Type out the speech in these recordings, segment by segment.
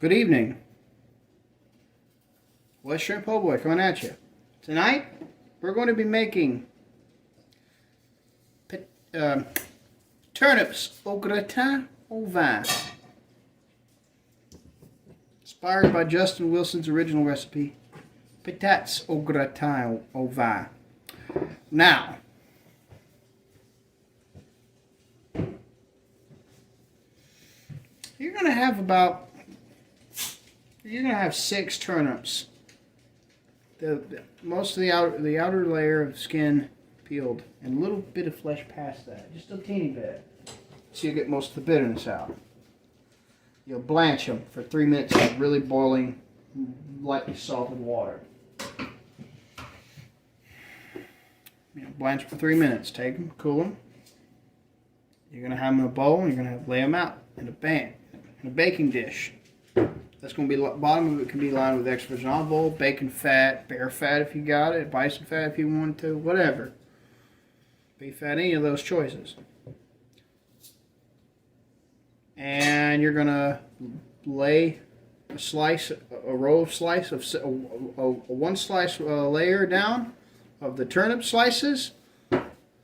Good evening. West Shrimp Po' Boy coming at you. Tonight, we're going to be making turnips au gratin au vin. Inspired by Justin Wilson's original recipe, patates au gratin au vin. Now, you're going to have 6 turnips. Most of the outer layer of skin peeled, and a little bit of flesh past that, just a teeny bit, so you get most of the bitterness out. You'll blanch them for 3 minutes in really boiling, lightly salted water. Blanch for 3 minutes. Take them, cool them. You're going to have them in a bowl, and you're going to lay them out in a baking dish. That's going to be, bottom of it can be lined with extra virgin olive oil, bacon fat, bear fat if you got it, bison fat if you want to, whatever. Beef fat, any of those choices. And you're going to lay a row of slice of one slice layer down of the turnip slices.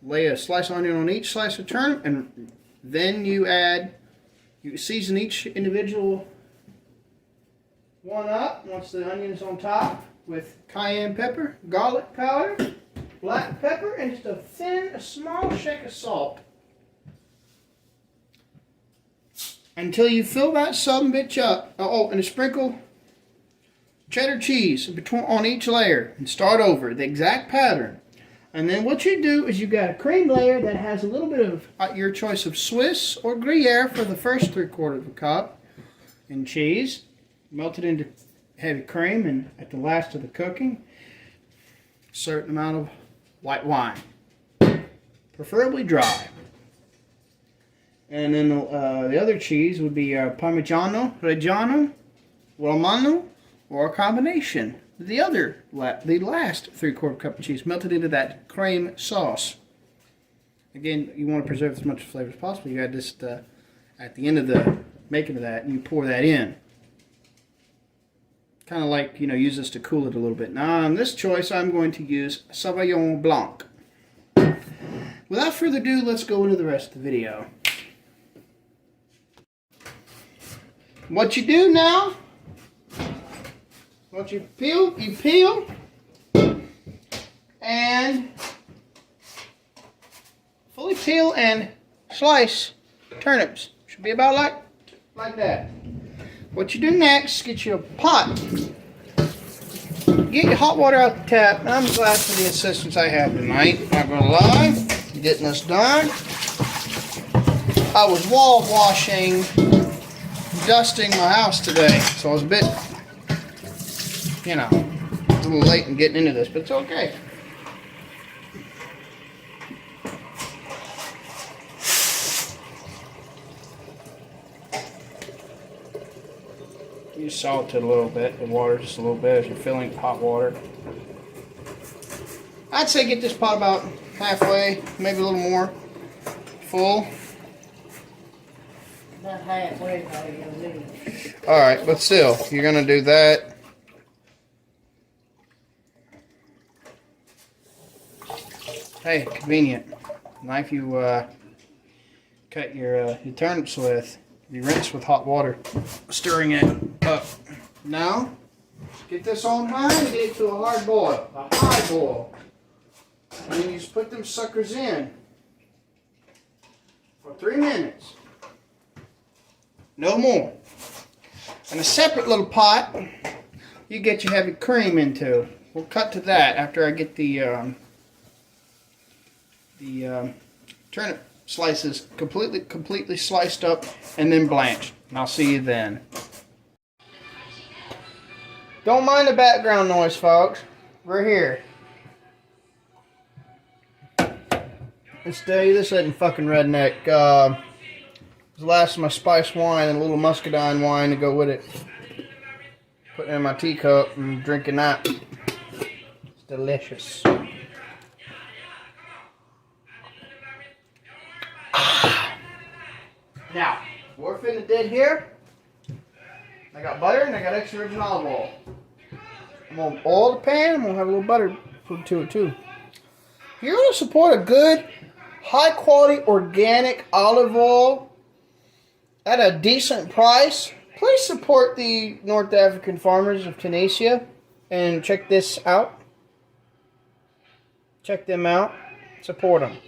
Lay a slice of onion on each slice of turnip, and then you season each individual one up once the onion's on top with cayenne pepper, garlic powder, black pepper, and just a small shake of salt. Until you fill that southern bitch up. Oh, and a sprinkle cheddar cheese on each layer and start over the exact pattern. And then what you do is you got a cream layer that has a little bit of your choice of Swiss or Gruyere for the first 3/4 of a cup, and cheese melted into heavy cream, and at the last of the cooking, a certain amount of white wine, preferably dry. And then the other cheese would be Parmigiano Reggiano, Romano, or a combination. The last 3/4 cup of cheese melted into that cream sauce. Again, you want to preserve as much flavor as possible. You add this at the end of the making of that, and you pour that in. Kind of like, use this to cool it a little bit. Now, on this choice, I'm going to use Sauvignon Blanc. Without further ado, let's go into the rest of the video. What you do now, once you peel and fully peel and slice turnips. Should be about like that. What you do next, get you a pot. Get your hot water out the tap. And I'm glad for the assistance I have tonight. Not gonna lie, getting us done. I was wall washing, dusting my house today, so I was a bit, a little late in getting into this, but it's okay. You salt it a little bit, the water just a little bit as you're filling hot water. I'd say get this pot about halfway, maybe a little more full. Not halfway, how you gonna do it? Alright, but still, you're gonna do that. Hey, convenient. Knife you cut your turnips with. You rinse with hot water, stirring it up. Now, get this on high and get it to a hard boil, a high boil. And then you just put them suckers in for 3 minutes. No more. In a separate little pot, you get your heavy cream into. We'll cut to that after I get the turnip slices completely sliced up and then blanched. And I'll see you then. Don't mind the background noise, folks. We're here. Let's tell you, this isn't fucking redneck. The last of my spice wine and a little muscadine wine to go with it. Putting it in my teacup and drinking that. It's delicious. Now, we're finna did here. I got butter and I got extra virgin olive oil. I'm going to oil the pan. I'm going to have a little butter put to it too. If you're going to support a good, high quality organic olive oil at a decent price, please support the North African farmers of Tunisia and check this out. Check them out. Support them.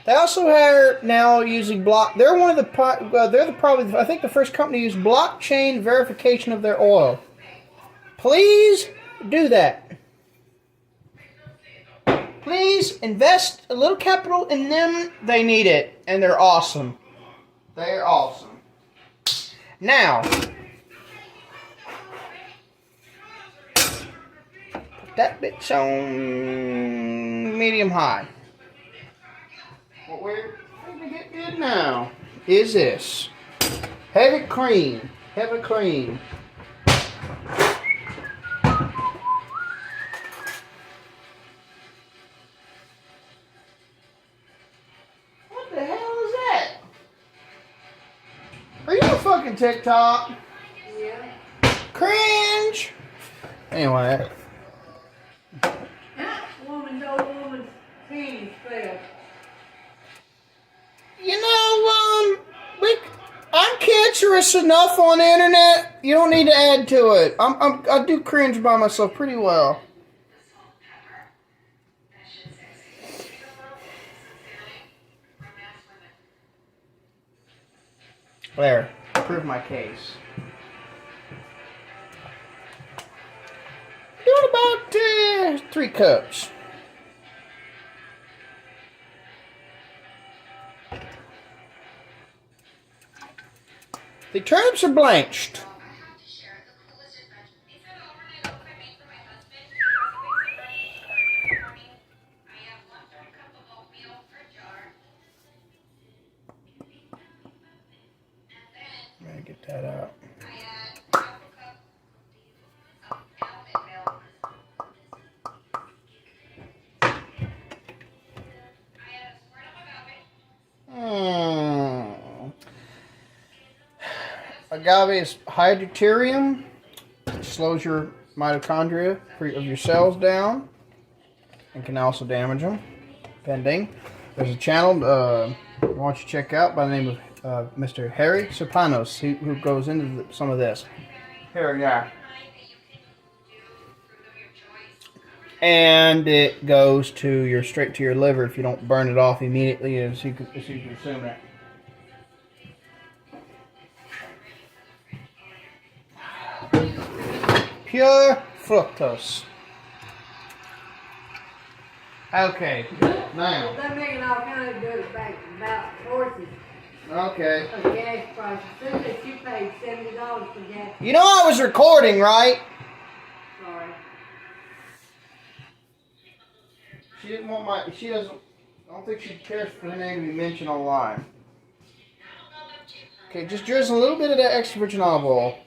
They also are now using they're one of the they're probably I think the first company to use blockchain verification of their oil. Please do that. Please invest a little capital in them. They need it, and they're awesome. They're awesome. Now, put that bitch on medium high. What we're going to get good now is this. Heavy cream. Heavy cream. What the hell is that? Are you on fucking TikTok? Yeah. Cringe! Anyway. Woman's old woman's penis fell. You know, I'm cancerous enough on the internet. You don't need to add to it. I do cringe by myself pretty well. There, prove my case. Doing about 3 cups. The turnips are blanched. I'm gonna get that out. Agave is high deuterium. It slows your mitochondria of your cells down and can also damage them, depending. There's a channel I want you to check out by the name of Mr. Harry Sopanos, who goes into some of this. Here, yeah. And it goes straight to your liver if you don't burn it off immediately as you consume it. Pure fructose. Okay, now. They're making all kinds of jokes about horses. Okay. Of gas prices. Since that you paid $70 for gas. You know I was recording, right? Sorry. She didn't want she doesn't, I don't think she cares for her name to be mentioned online. Okay, just drizzle a little bit of that extra virgin olive oil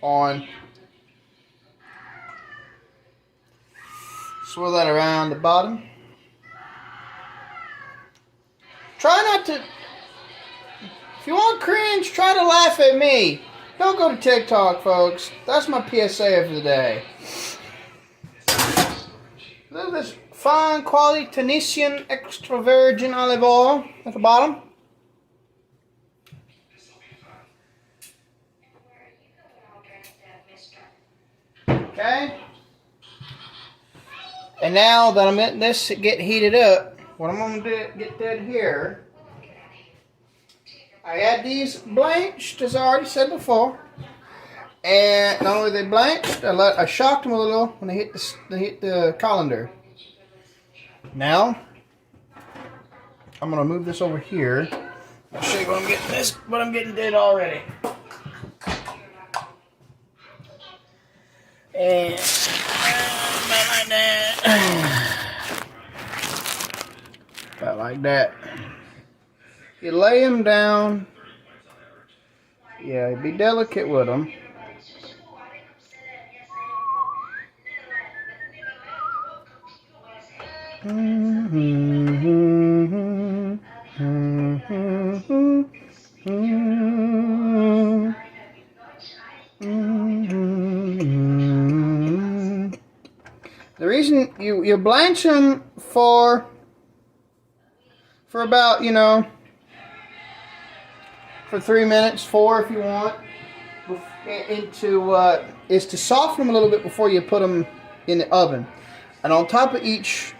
on. Swirl that around the bottom. Try not to, if you want cringe, try to laugh at me. Don't go to TikTok, folks. That's my PSA of the day. Look at this fine quality Tunisian extra virgin olive oil at the bottom. Okay. And now that I'm letting this get heated up, what I'm going to do, get that here, I add these blanched, as I already said before. And not only are they blanched, I shocked them a little when they hit the colander. Now, I'm going to move this over here. I'll show you what I'm getting did already. And about like that. About like that. You lay them down. Yeah, be delicate with them. you blanch them for about, you know, for 3 minutes, 4 if you want, is to soften them a little bit before you put them in the oven. And on top of each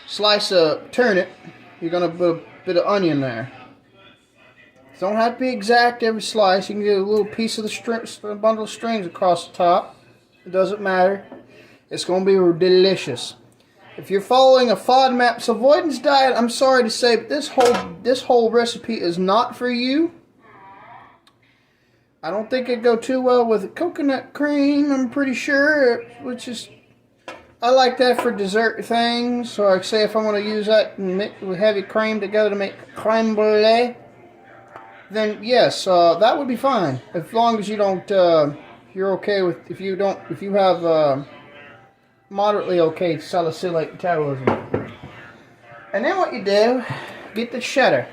slice of turnip, you're gonna put a bit of onion there. Don't have to be exact every slice. You can get a little piece of the bundle of strings across the top. It doesn't matter. It's gonna be delicious. If you're following a FODMAPs avoidance diet, I'm sorry to say, but this whole recipe is not for you. I don't think it'd go too well with coconut cream, I'm pretty sure, which is, I like that for dessert things. So I say if I want to use that and mix with heavy cream together to make creme brulee, then yes, that would be fine. As long as you don't, you're okay with, if you have moderately okay salicylic metabolism. And then what you do, get the cheddar,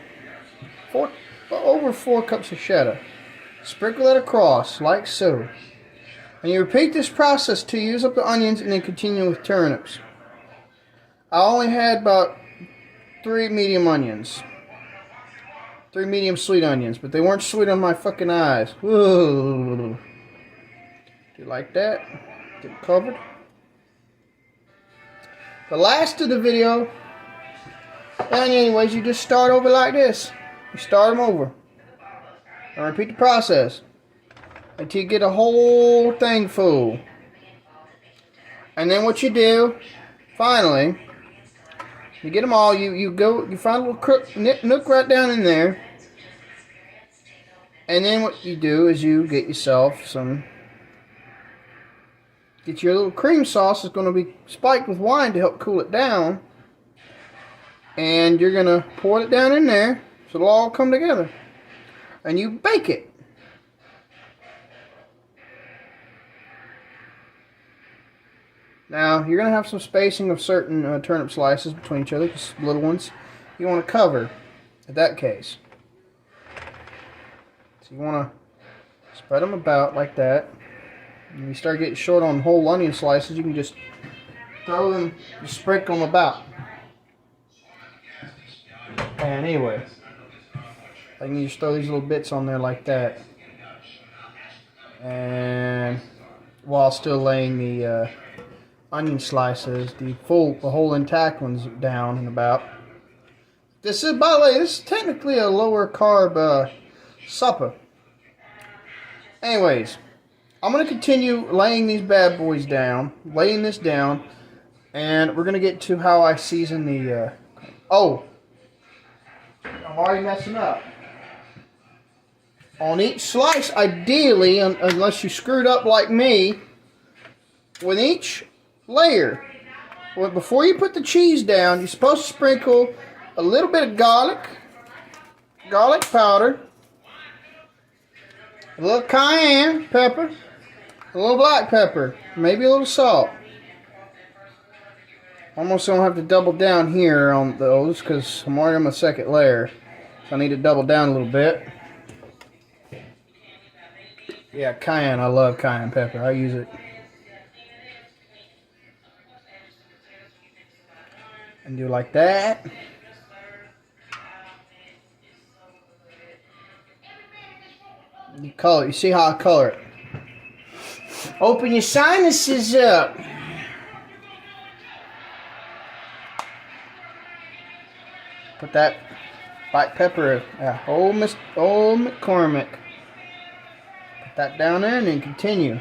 over 4 cups of cheddar. Sprinkle it across, like so. And you repeat this process to use up the onions and then continue with turnips. I only had about 3 medium onions. 3 medium sweet onions, but they weren't sweet on my fucking eyes. Whoa. Do you like that? Get it covered. The last of the video, and anyways, you just start over like this. You start them over. And repeat the process until you get a whole thing full. And then what you do, finally, you get them all, you find a little nook right down in there. And then what you do is you get yourself get your little cream sauce. It's going to be spiked with wine to help cool it down. And you're going to pour it down in there so it'll all come together. And you bake it. Now, you're going to have some spacing of certain turnip slices between each other, because little ones you want to cover in that case. So you want to spread them about like that. When you start getting short on whole onion slices, you can just throw them, just sprinkle them about. And anyway, I can just throw these little bits on there like that. And while still laying the onion slices, the whole intact ones down and about. This is, by the way, this is technically a lower carb supper. Anyways, I'm going to continue laying these bad boys down, laying this down, and we're going to get to how I season the, oh, I'm already messing up. On each slice, ideally, unless you screwed up like me, with each layer, before you put the cheese down, you're supposed to sprinkle a little bit of garlic powder, a little cayenne pepper, a little black pepper, maybe a little salt. Almost don't have to double down here on those because I'm already on my second layer, so I need to double down a little bit. Yeah, cayenne, I love cayenne pepper. I use it. And do like that. You color, you see how I color it. Open your sinuses up. Put that black pepper, old McCormick. Put that down there and then continue.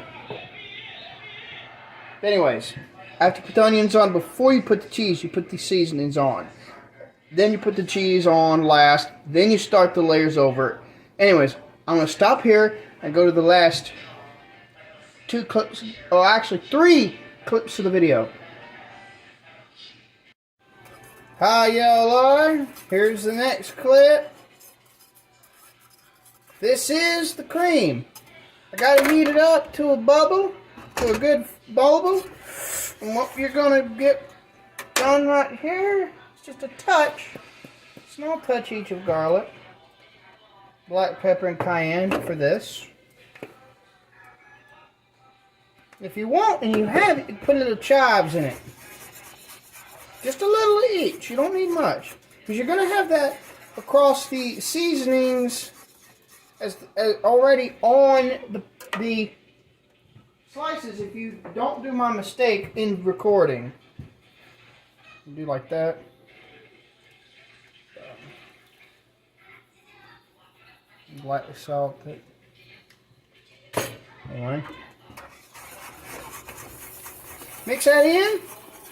Anyways, after you put the onions on, before you put the cheese, you put the seasonings on. Then you put the cheese on last. Then you start the layers over. Anyways, I'm going to stop here and go to the last 2 clips, or actually 3 clips of the video. Hi y'all are. Here's the next clip. This is the cream. I got to heat it up to a bubble, to a good bubble. And what you're going to get done right here is just a touch, small touch each of garlic, black pepper and cayenne for this. If you want and you have it, you put little chives in it. Just a little of each. You don't need much. Because you're going to have that across the seasonings as already on the slices if you don't do my mistake in recording. You do like that. Lightly salt it. Anyway. Mix that in.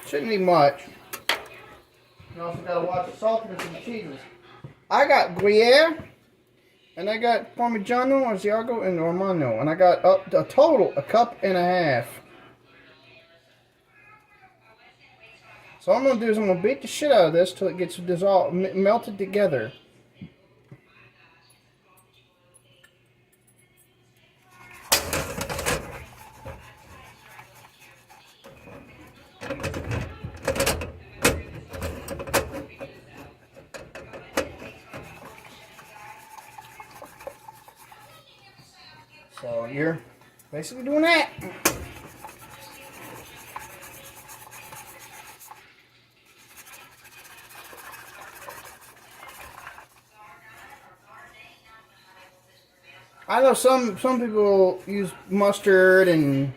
Shouldn't need much. You also got to watch the saltiness of the cheeses. I got Gruyere, and I got Parmigiano, Asiago, and Romano, and I got up a total a cup and a half. So what I'm gonna do is I'm gonna beat the shit out of this till it gets dissolved, melted together. So you're basically doing that. I know some people use mustard and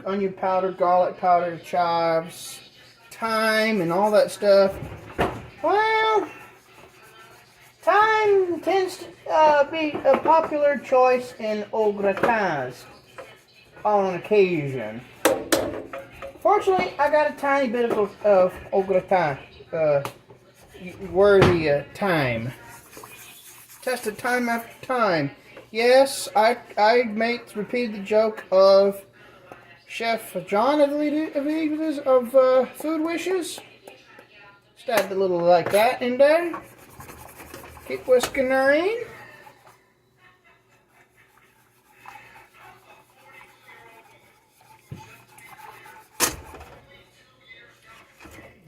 onion powder, garlic powder, chives, thyme, and all that stuff. Well, thyme tends to be a popular choice in au gratins on occasion. Fortunately, I got a tiny bit of au gratin worthy thyme. Tested time after time. Yes, I repeated the joke of Chef John, I believe it is, of Food Wishes. Stabbed a little like that in there. Keep whisking her in.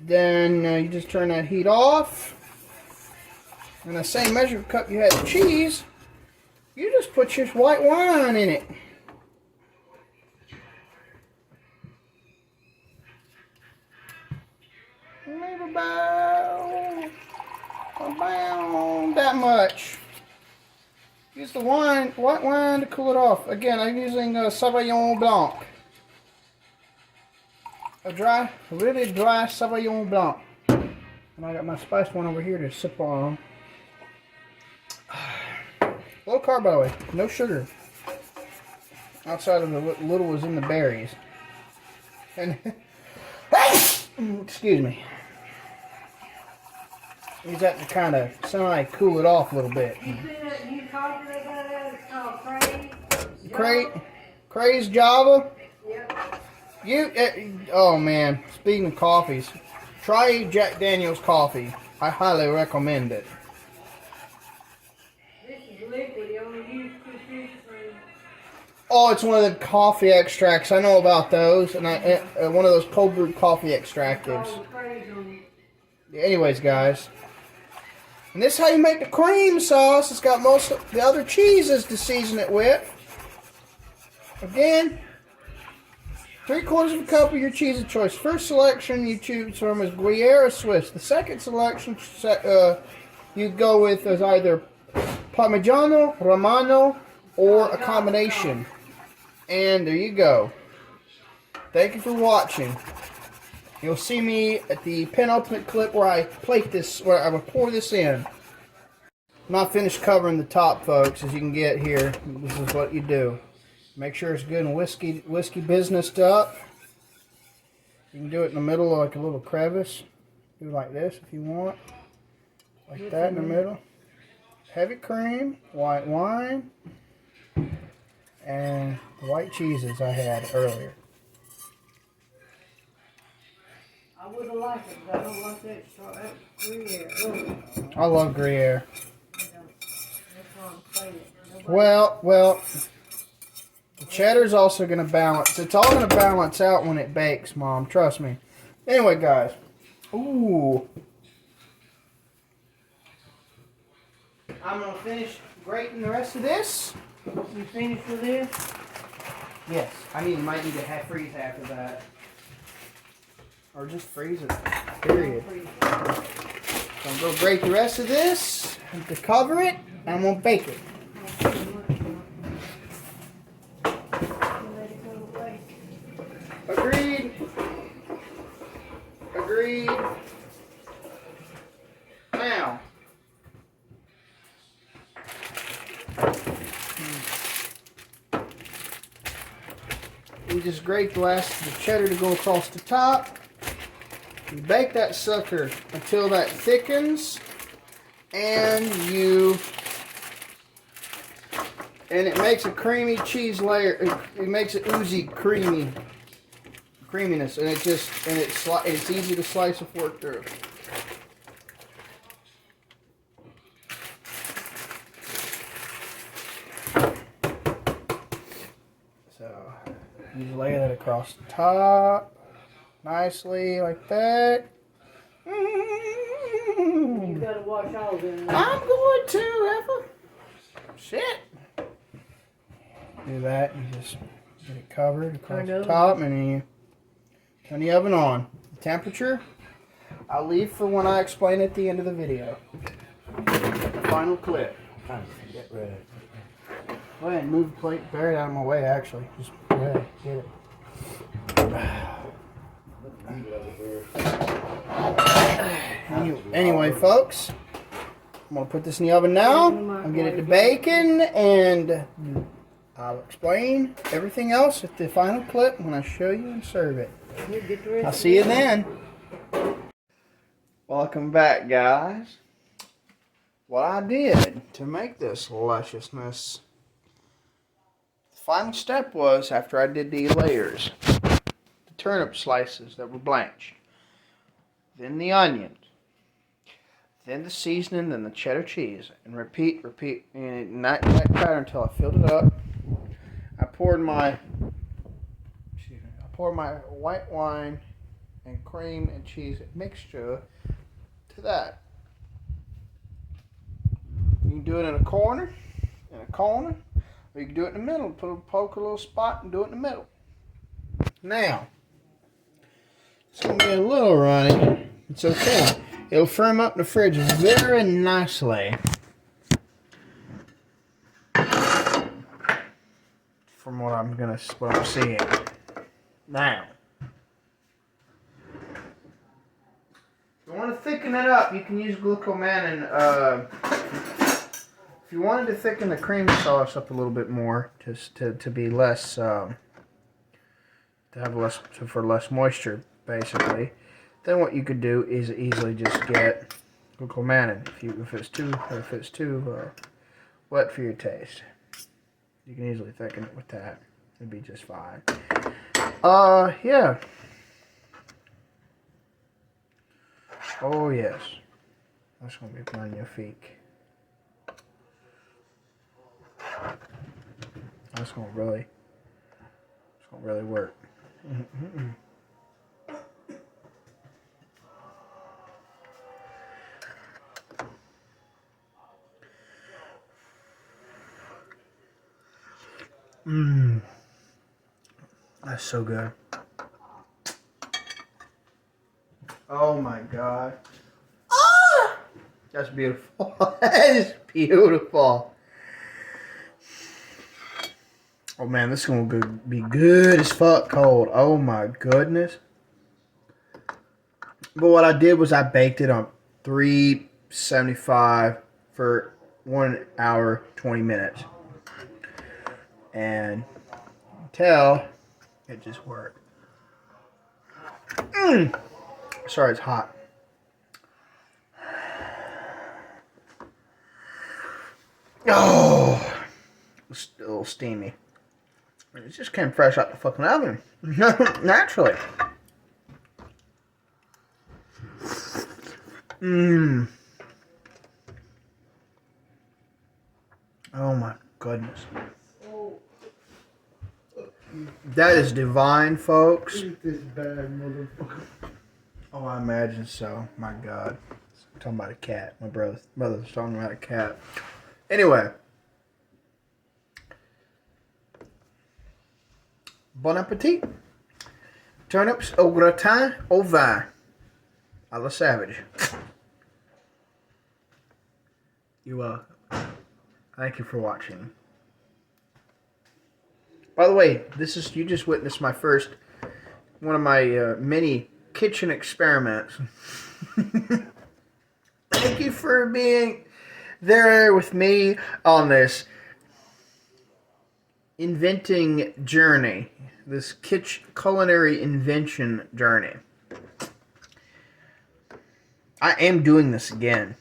Then you just turn that heat off. In the same measure cup you had the cheese, you just put your white wine in it. Maybe about that much. Use the white wine to cool it off. Again, I'm using Sauvignon Blanc. A really dry Sauvignon Blanc. And I got my spiced one over here to sip on. Low carb, by the way. No sugar. Outside of the little was in the berries. And excuse me. Use that to kind of semi-cool it off a little bit. You see that new coffee they got out? It's called Craze. Craze Java. Yep. Oh man. Speaking of coffees, try Jack Daniel's coffee. I highly recommend it. This is liquid. You only use 2 teaspoons. Oh, it's one of the coffee extracts. I know about those, and one of those cold brewed coffee extractives. Anyways, guys, and this is how you make the cream sauce. It's got most of the other cheeses to season it with. Again, 3/4 cup of your cheese of choice. First selection you choose from is Gruyere or Swiss. The second selection you go with is either Parmigiano, Romano, or a combination. And there you go. Thank you for watching. You'll see me at the penultimate clip where I plate this, where I will pour this in. I'm not finished covering the top, folks, as you can get here. This is what you do. Make sure it's good and whiskey businessed up. You can do it in the middle like a little crevice. Do it like this if you want. Like that in the middle. Heavy cream, white wine, and the white cheeses I had earlier. I would have liked it, but I don't like that Gruyere. I love Gruyere. That's why I'm saying it. Well, the cheddar's also going to balance. It's all going to balance out when it bakes, Mom. Trust me. Anyway, guys. Ooh. I'm going to finish grating the rest of this. You finished with this? Yes, might need to freeze half of that. Or just freeze it, period. So I'm going to grate the rest of this to cover it, and I'm going to bake it. Agreed. Agreed. Now, we just grate the cheddar to go across the top. You bake that sucker until that thickens, and it makes a creamy cheese layer. It makes it oozy creaminess, and it's easy to slice a fork through. So you lay that across the top. Nicely, like that. You gotta wash all of them. I'm going to, Effa. Shit. Do that, you just get it covered across the top, and then you turn the oven on. The temperature, I'll leave for when I explain at the end of the video. The final clip. Get ready. Go ahead and move the plate, bear it out of my way, actually. Just go ahead, get it. Anyway, folks, I'm going to put this in the oven now. I'll get it to baking, and I'll explain everything else at the final clip when I show you and serve it. I'll see you then. Welcome back, guys. What I did to make this lusciousness, the final step was, after I did the layers, the turnip slices that were blanched, then the onions, then the seasoning, then the cheddar cheese, and repeat, in that pattern until I filled it up. I poured my white wine and cream and cheese mixture to that. You can do it in a corner, or you can do it in the middle. Poke a little spot and do it in the middle. Now, it's going to be a little runny. It's okay. It'll firm up in the fridge very nicely. From what I'm seeing. Now, if you want to thicken it up, you can use glucomannan. If you wanted to thicken the cream sauce up a little bit more, to be less, to have less moisture, basically, then what you could do is easily just get glucomannan. If it's too wet for your taste, you can easily thicken it with that. It'd be just fine. Yeah. Oh yes, that's gonna be magnifique. It's gonna really work. That's so good. Oh my God. Ah! That's beautiful. That is beautiful. Oh man, this is going to be good as fuck cold. Oh my goodness. But what I did was I baked it on 375 for 1 hour, 20 minutes. And until it just worked. Sorry, it's hot. Oh, it's a little steamy. It just came fresh out the fucking oven. Naturally. Oh my goodness. That is divine, folks. Eat this bad motherfucker. Oh, I imagine so. My God. I'm talking about a cat. My brother's talking about a cat. Anyway. Bon appetit. Turnips au gratin au vin. A la savage. You're welcome. Thank you for watching. By the way, you just witnessed one of my many kitchen experiments. Thank you for being there with me on this inventing journey, this culinary invention journey. I am doing this again,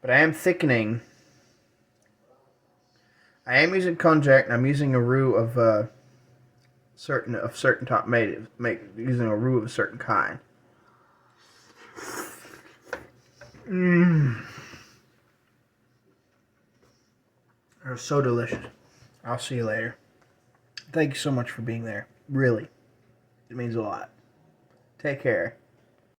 but I am thickening. I am using konjac, and I'm using a roux of certain top using a roux of a certain kind. They're so delicious. I'll see you later. Thank you so much for being there. Really, it means a lot. Take care.